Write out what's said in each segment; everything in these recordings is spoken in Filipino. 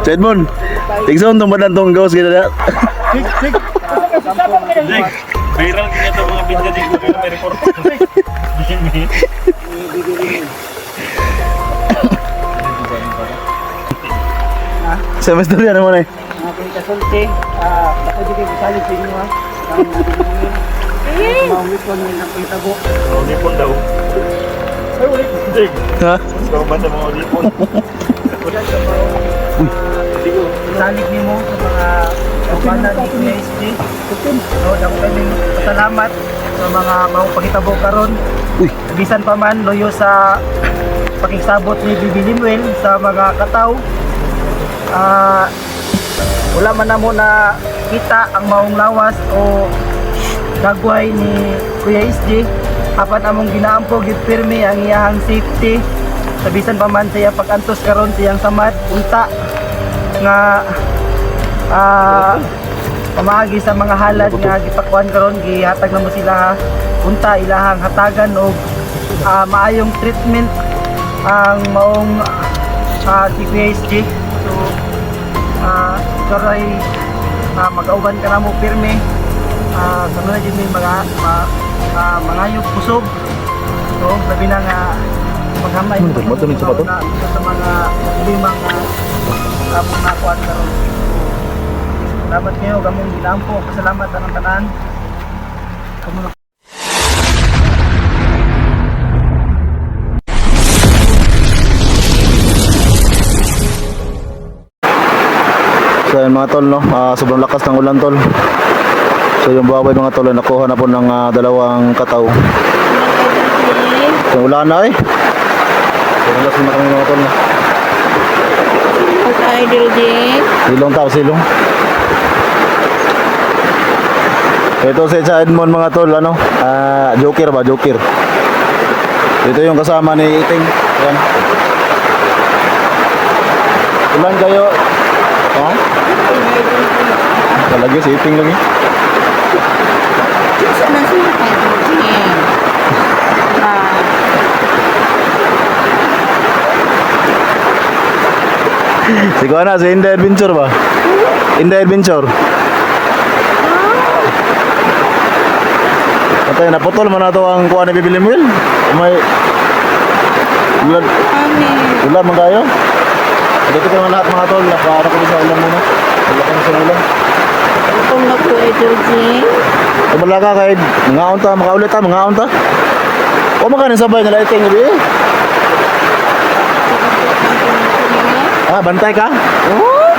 Chedmon, tigson tong badan tong gawas gina na. Jake, viral kaya ito mga video dito pero may report. Semester yan naman eh. Aking kasulti, baka di kayo kasalit sa inyo ha. Mawis ko nyo ng pitabo. Audipon daw. Ay, ulit. Jake, Ha? ikaw ba sa mga audipon? Salig niyo mo sa mga kapanan ni PSG. So, dako kami pasalamat sa mga mapakitabo karon. Bisan pa man loyo sa pakisabot ni Bibi Limuel sa mga kataw. Wala man na mo na kita ang maong lawas o dagway ni Kuya SG. Apan among ginaampo gid pirmi ang iyahang safety. Sabisan pa man siya pag-antos karon siyang samad unta nga pamaagi sa mga halad nga gipakuan karon gihatag na mo sila unta ilahang hatagan og maayong treatment ang maong si PSG. So karay mag-auban ka na mo pirmi kanuna din may mga yung pusog. So sabi na nga maghamay sa mga limang mga kuwan karon. Salamat kayo gamong ginampo, pasalamat anong tanan. So yun mga tol, no? Sobrang lakas ng ulan tol. So yung baboy mga tol, nakuha na po ng dalawang kataw. So ulan na eh. So nalas na kami mga tol, no? Idol din. Silong tao, silong. Ito sa Edmond mga tol, ano? Joker ba? Joker. Ito yung kasama ni Iting. Ayan. Ilan kayo? Ha? Lagi si Iting lagi. Sana sila idol din. Si Kuana, si Inday Adventure ba? Inday Adventure. Patay, naputol man na ito ang kuha ni Bibi Limuel. May ulan. Ulan man kayo? Dito ko naman lahat mga tol. Para ko sa ulan muna. Wala ka na sa ulan. Kung na po idol din. Tumala ka kahit mga unta, makaulit ha, mga unta. O makanin sabay nila Iting gabi eh. Bantay ka? Oh.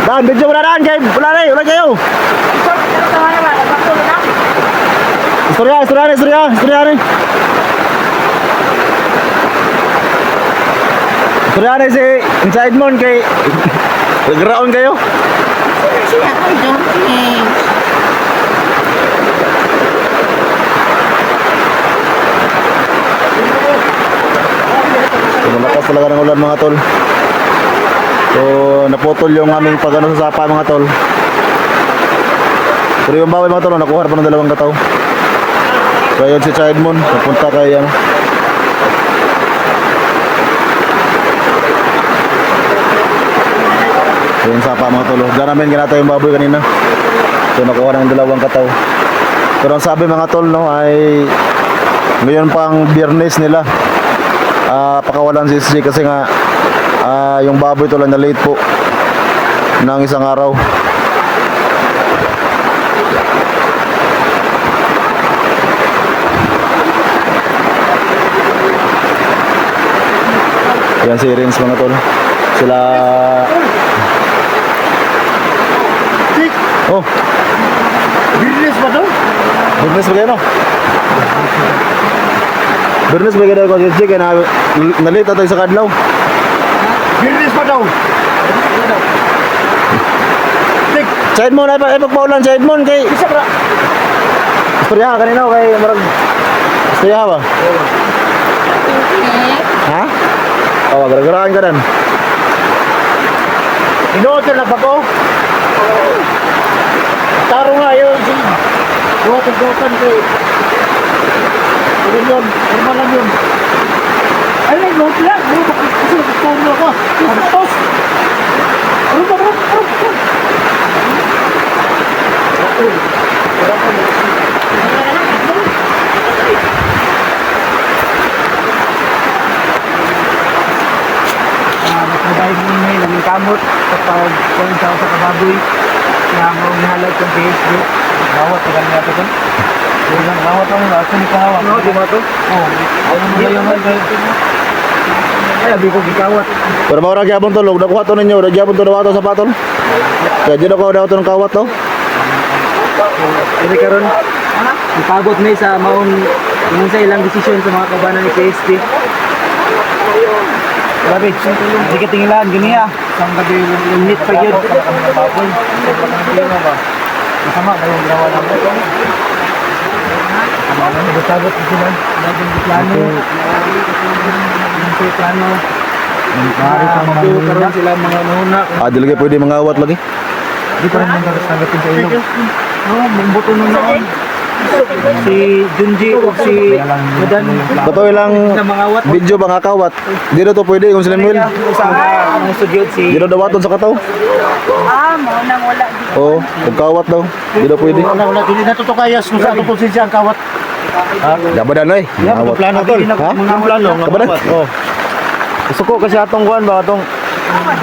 Dan, video mo na daan kayo. Wala kayo. Istorya ni. Istorya ni si Inside Moon kay nagraon kayo. Siya idol din. Malakas talaga ng ulan mga tol. So naputol yung aming pagano sa sapa mga tol. Pero yung baboy mga tol, nakuha pa ng dalawang kataw. So ayun si Childmon, napunta kay ano. So yung sapa mga tol. Diyan namin ginata yung baboy kanina. So nakuha ng dalawang kataw. Pero ang sabi mga tol no ay ngayon pang Biyernes nila pakawalan si SG kasi nga yung baboy tuloy na late po ng isang araw. Yan si Rins mga tol. Sila oh Business ba to? Bernes ba kayo no? Bernes ba kayo ko SG kaya nalita tayo sa kadlaw. Business ba daw? Side mo na ipagpaulan side mo kay Isa ba? istorya kanina kay marag istorya ba? Ha? Oh, gara-garaan ka dan. Inood na ba ko? Taro nga yun. Buwatan ko. Yun, normal lang yun. kamot kapag kung sa kababoy na manghalag ng PSG. Bawat ka kanina to kon. Yung bawat ang ako ni kahawak. No, di ba to? Oh. Ano mo yung Ay, abi ko gikawat. Pero maura gyapon tol, ug nakuha to ninyo, gyapon to daw sa patol. Kaya di ko daw to ng kawat to. Dili karon ipabot na sa maon yung sa ilang desisyon sa mga kabanan ni PSG. Grabe, hindi ka tingilan, gani ah. Sang gabi yung nit pa yun. Masama ba yung ginawa namin? Nagsagot ko sila. Naging plano. Yung plano. Magkaroon sila mga nuna. Dili kay pwede mangawat lagi. Di pa rin nang tagatin sa ilong. Oo, mambuto nun noon. Si Junji o si Udan. Bato ilang Sa mga wat. video bang akawat. Di na to pwede kung sila Will. Sa mga studio si... Di na dawaton sa kataw. Mo nang wala. Oo, kung kawat daw. Di na pwede. Wala, hindi natutokayas kung saan tutusin siya ang kawat. Dabadan ay. Mangawat. plano tol. Ha? Ang plano. Kabadan? Oh. Gusto ko kasi atong kuhan ba atong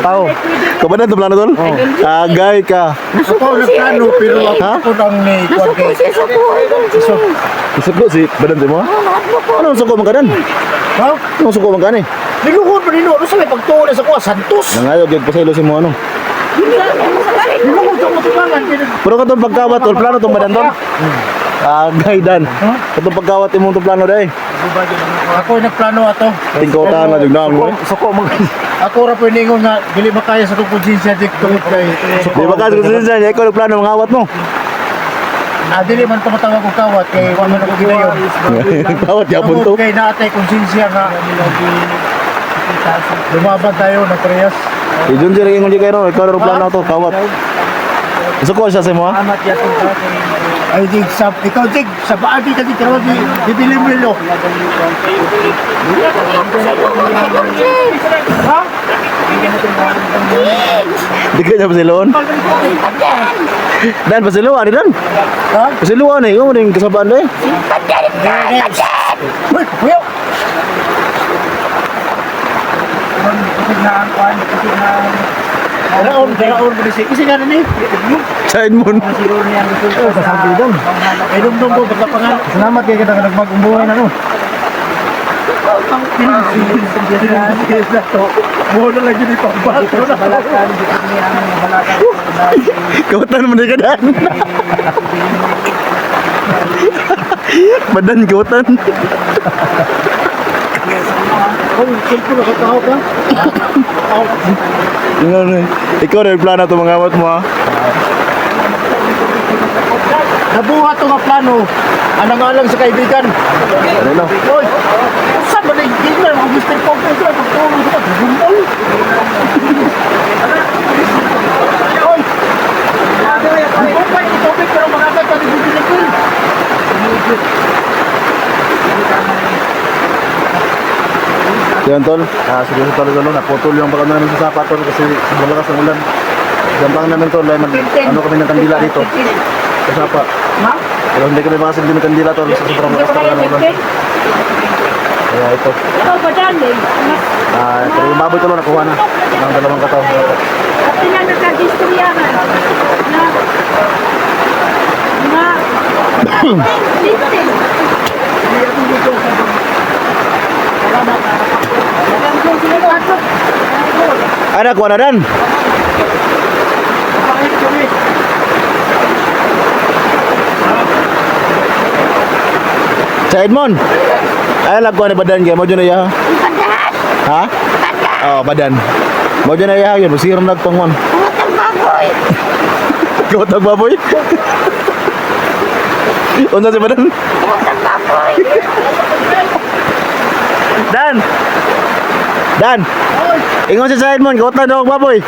tao. Kabadan to plano tol? Agay ka. Ako nagplano pero Ha? ako nang may kuhan kay. Isuko si badan mo. Ano suko man kanan? Ha? Ano suko man kani? Niluhod pa nino. Ano sa may pagtuon sa kuha? Santos. Nangayo gyud pasaylo si mo ano. Niluhod sa kutubangan. Pero katong pagkawat tol plano tong badan tol. Agay dan. Katong pagkawat imong tong plano dai. Ako nagplano ato. Tingkota na jud na mo. Suko mag. Ako ra po ningon nga dili makaya sa tong konsensya dik tungod kay. Di ba kasi kung sinsa ikaw nagplano mangawat mo? Dili man ko matawag og kawat kay wa man ako gidayon. Kawat yapon to. Tungod kay naatay konsensya nga lumaban tayo na parehas. Ijon jere ingon di kayo ikaw ro plano to kawat. Suko siya sa mo. ha? Amat yatong tao kay... Ay dig sa ikaw dig sa baagi ka dig trabaho bibili mo lo. Ha? Di ka niya pasiluan. Dan pasiluan ni dan. Ha? Pasiluan eh, yung ning kasabaan dai. Wait, wait. Kasi na ang kwan, kasi na... Daraon kasi nga ni. Said mo. Siguro niya ang resulta sa... Sabi dong. Ay dong ko basta pangal. Salamat kay kita nagmag-umbuhay na no. Mo na lagi ni pambat. Balakan, dito niya ang balakan. Kawatan mo ni kadan. Badan kawatan. Oh, silpo na katao ka. Ingon eh. Ikaw na yung plano to mangawat mo ha. Nabuhat to nga plano. Anang-alang sa kaibigan. Ano na? Oy, saan ba na hindi na mga gusto ko ko sa pagtulong sa pagbumbol? Oy, ang kumpay ni Tobek pero makakad pa ni Bibili ko. Yan tol. Seryoso talaga tol. Naputol yung baka namin sa sapa tol kasi sobrang lakas ng ulan. Gampang namin tol. Ano kami ng kandila dito. Sa sapa. Pero hindi kami makasig din ng kandila tol. Sa sobrang lakas talaga ng ulan. Kaya ito. Pero yung baboy tol nakuha na. Ang dalawang kataw. Ada kuha na dan. Sa Edmond. Ay lagkuha ni badan kaya mo dyan na ya. Ha? Oh, badan. Mo dyan na ya yun. Masirang nagpangwan. Kawat ang baboy. Unsa si badan? Dan. Dan. Ingon si Said mon, kawat daw ang baboy.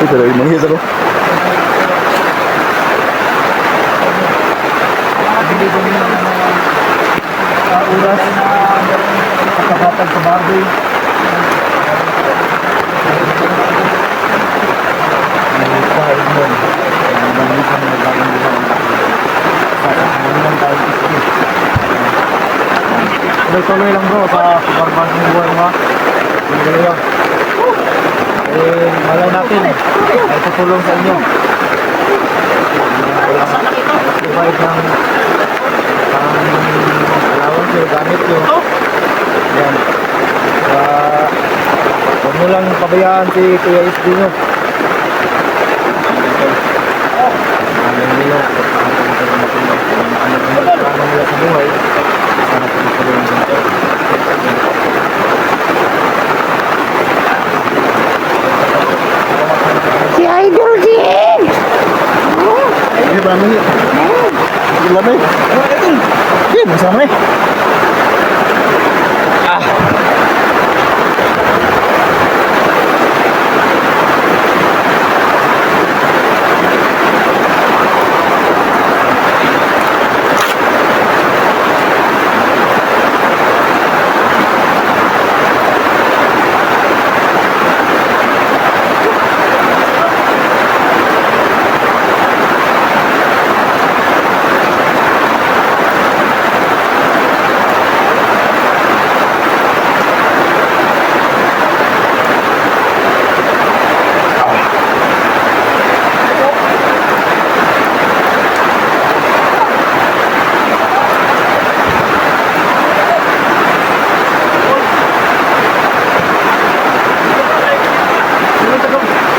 Ito lagi manghis ako. Oras na pagkabatag sa baboy. tuloy-tuloy lang bro sa barbang buhay mo. Dalawa. Malay natin ay tutulong sa inyo. Provide ng allowance yung gamit nyo. Yan. Huwag mo lang pabayaan si Kuya SD nyo. Ano nila sa buhay. Sana tutulong nyo. Si Idol din! Ini berapa ni? Gila ni. Ini bersama ni.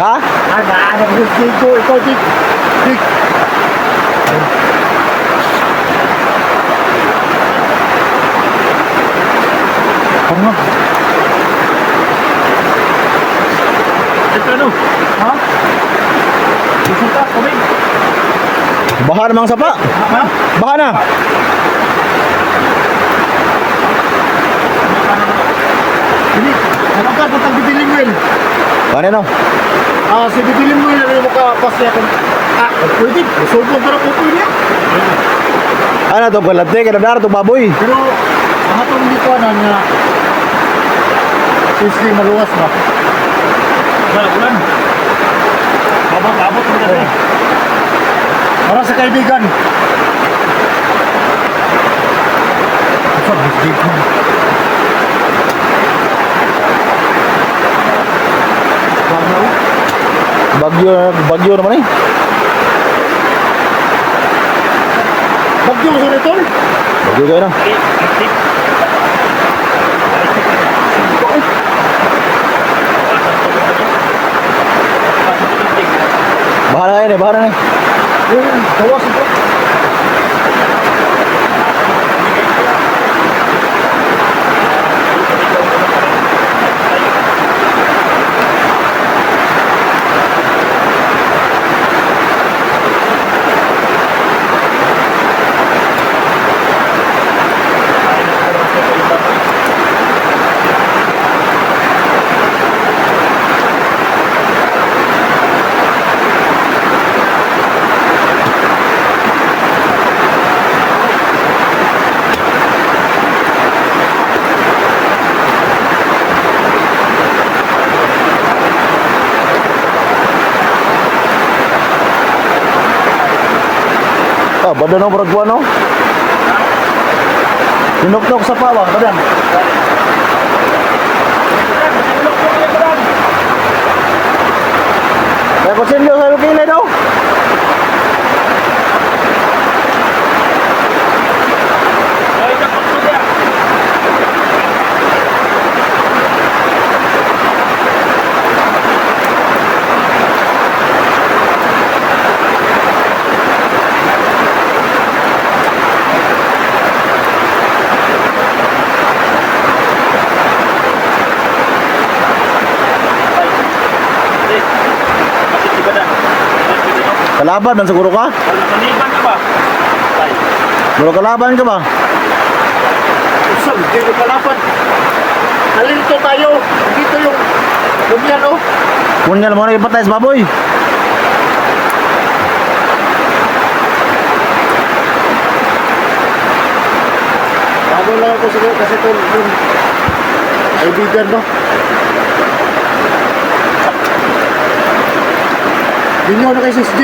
Ha? Anak ko dito, ikaw dito. Ano? Ito ano? Ha? Gusto ka, kami? Baha namang sapa. Ha? Baha na. Ini, ano ka putang bibiling mo yun? Ano no? Si bibiling mo yun, ano mo ka pasya kung... pwede, subo para po po niya. Ano to? Kalate, kadadara to baboy. Pero, ang atong hindi ko nga, sisli maluwas ba? Wala, ulan. Abot mo kasi. Para sa kaibigan. Sa bisbig mo. Bagyo naman eh. Bagyo sa nito? Bagyo kayo na. Baha na kayo eh, baha na eh. Yung tawas ito. Badan no beragwan no. Dinok-nok sa pawang badan. Kaya kutsilyo sa lukilay daw. Kalaban dan siguro ka? Kaliban ka ba? Siguro kalaban ka ba? Usap, hindi ko kalaban. Nalilito tayo. Dito yung gobyerno. Kunyal mo na ipatay sa baboy. Bago lang ako siguro kasi ito yung kaibigan ba? Hindi ako na kay SSG.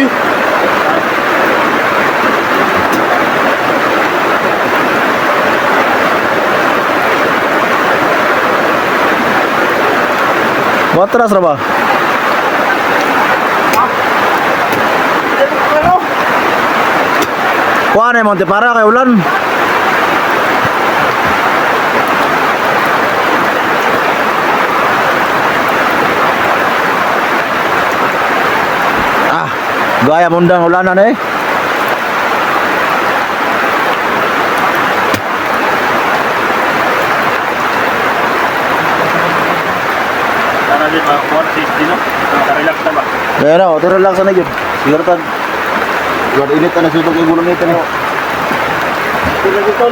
Matras ra ba? Kuha na yung Monte para kay ulan. Ah, gaya mundang ulanan eh. Sana din ba? Kuha na 60 no? Relax na ba? Kaya na, ito relax na yun. Siguro tag. Siguro init na nagsusog yung gulong nito. Sila dito.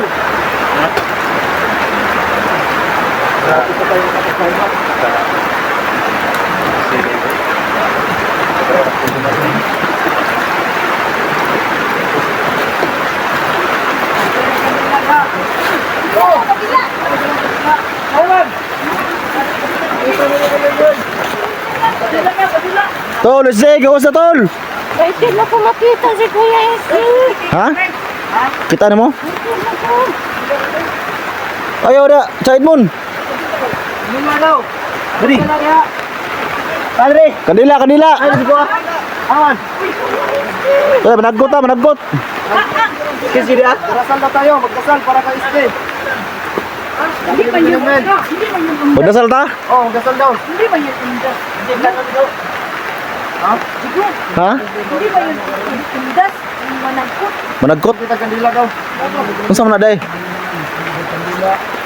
Tol, let's say, gawas na tol. Ay, di na ko makita si Kuya Esi. Ha? Kita na mo? Ayaw na, sa Edmond. Lima daw. Dali. Padre. Kanila, kanila. Ay, di ko. Awan. Eh, managot ha, managot. Kasi di at. Dasal na tayo. Magdasal para kay Iste. Hindi pa yun. Magdasal ta? Oh, magdasal daw. Hindi pa yun. Hindi ka daw. Ha? Ha? Hindi ba yun tindas? Managkot? Managkot? Kita kandila daw. Kung saan na day?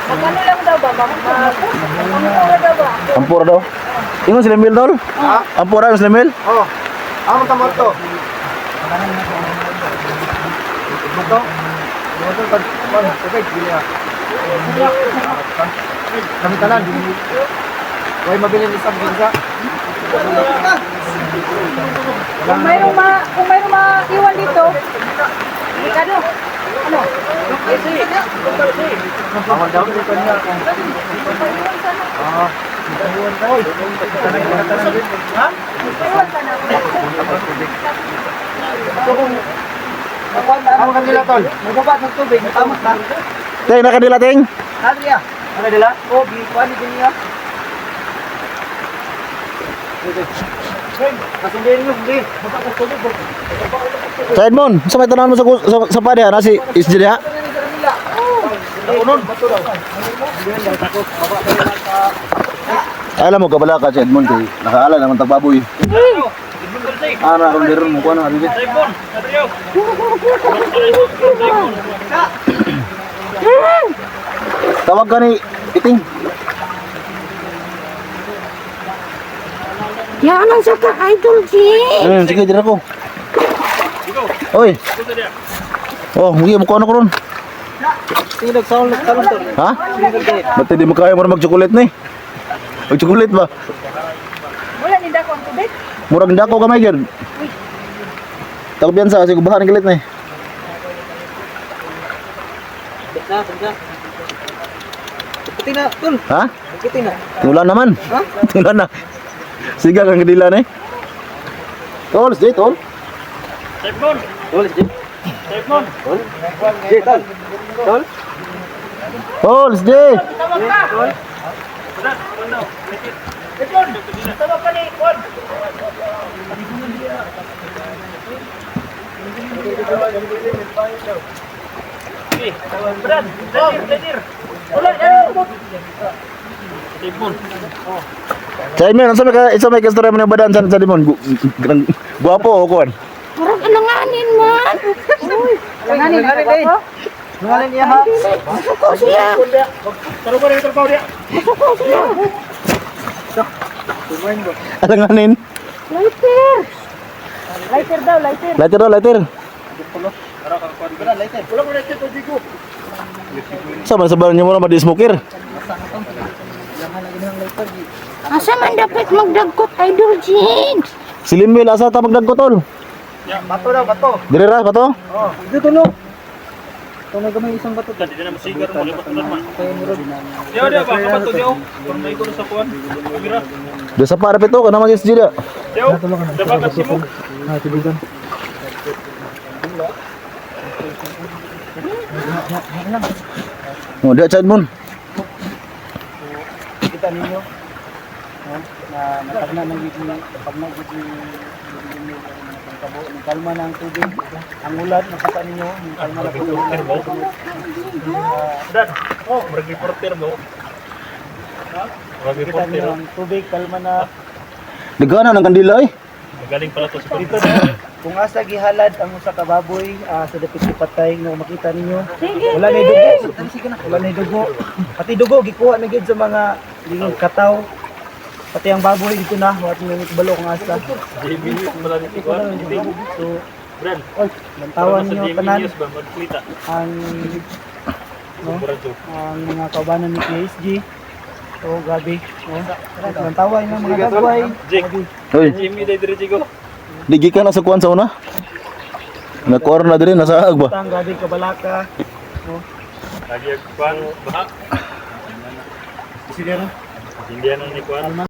Magkano lang daw ba? Managkot? Magkano daw ba? Ampura daw. Ingon sila mil tol? Ha? Ampura yung sila mil? Oh. Amo ta mo to. Moto. Moto pag man, okay, dili ah. Kami tanan. Way mabili ni isang ginza. Kung mayroong iwan dito, Ricardo, ano? Awan daw dito niya. Ah. Oy. Ha? Iwan ka na. Amo kanila tol. Magbabat ng tubig, tama ta. Ting, na kanila ting? Adria. Ano dila? Oh, bi kuan ni niya. Kasundin mo, hindi. Bapak ka tubig. Sa Edmond, sa may tanawan mo sa pa diha, nasi isdi diha? Unon, bato daw. Alam mo, kabala ka si Edmond, kay nakaala naman tagbaboy. Ana, kung meron mo, kuha na, habibit. Tawag ka ni Iting. Yan ang sa ka-idol, Jin. Sige, dira ko. Oy. Oh, mugi mo kuha na ko ron. Tingog sound talon tol. Ha? Ba't hindi mo kaya mo na mag-chocolate na eh? Mag-chocolate ba? Wala ni dako ang tubig. Murag dako ka may gyud. Takot yan sa kasi gubahan ng galit na eh. Puti na, tol. Ha? Puti na. Tulan naman. Ha? Tulan na. Siga kang kadila na eh. Tol, stay tol. Tol, di. Tol. Di, tol. Tol. Tol, stay. Tol. Sa Edmond, isa may kastorya mo ng badan sa Edmond. Guwapo o kuwan. Parang alanganin man. Uy, alanganin ako. Ngalan niya ha. Masuko siya. Taro ba rin trabaho niya? Masuko siya. Alanganin. Lighter. Lighter daw, lighter. Lighter daw, lighter. Wala mo na ito, Digo. Sama sa baran niyo mo na madi-smoker. Asa man dapat magdagkot, idol, Jin? Si Limil, asa ta magdagkotol? Bato daw, bato. Dire ra, bato? Oh, dito no. Ito may gamay isang bato. Hindi na masigar mo, lipat na naman. Diyo, diyo, baka ba ito, diyo? Kung may kuno sa kuwan, kumira. Di sa para pito, ka naman yung sila. Diyo, dapat kasi mo. Oh, dia sa Edmond. Kita ninyo. no? Na natagna ng gid ni pagna gid ni kabo ni kalma ng tubig. Ang ulan nakita ninyo, yung kalma na po. Dan, oh, mag-reporter mo. Kita niyo ang tubig kalma na. Nagana ng kandila eh. Magaling pala to sa Dito na, kung asa gihalad ang usa ka baboy sa dapit si patay no makita ninyo. Wala na dugo. Wala na dugo. Pati dugo gikuha na gid sa mga lingog kataw. Pati ang baboy dito na, wat mo balo kung asa. Genius pala ni Kwan. So, Brad, oy, lantawan niyo tanan Genius ba magkita? ang no, Brado. ang mga kaubanan ni PSG. So, gabi. No? Lantawan niyo mga dagway. Jake. Hoy, Jimmy dai dire jigo. digi ka na sa kuwan sa una. Nakuha na din nasa ag ba. Tang gabi kabalaka. No? Lagi Kwan, baha. Sige na. Hindi yan ni Kwan.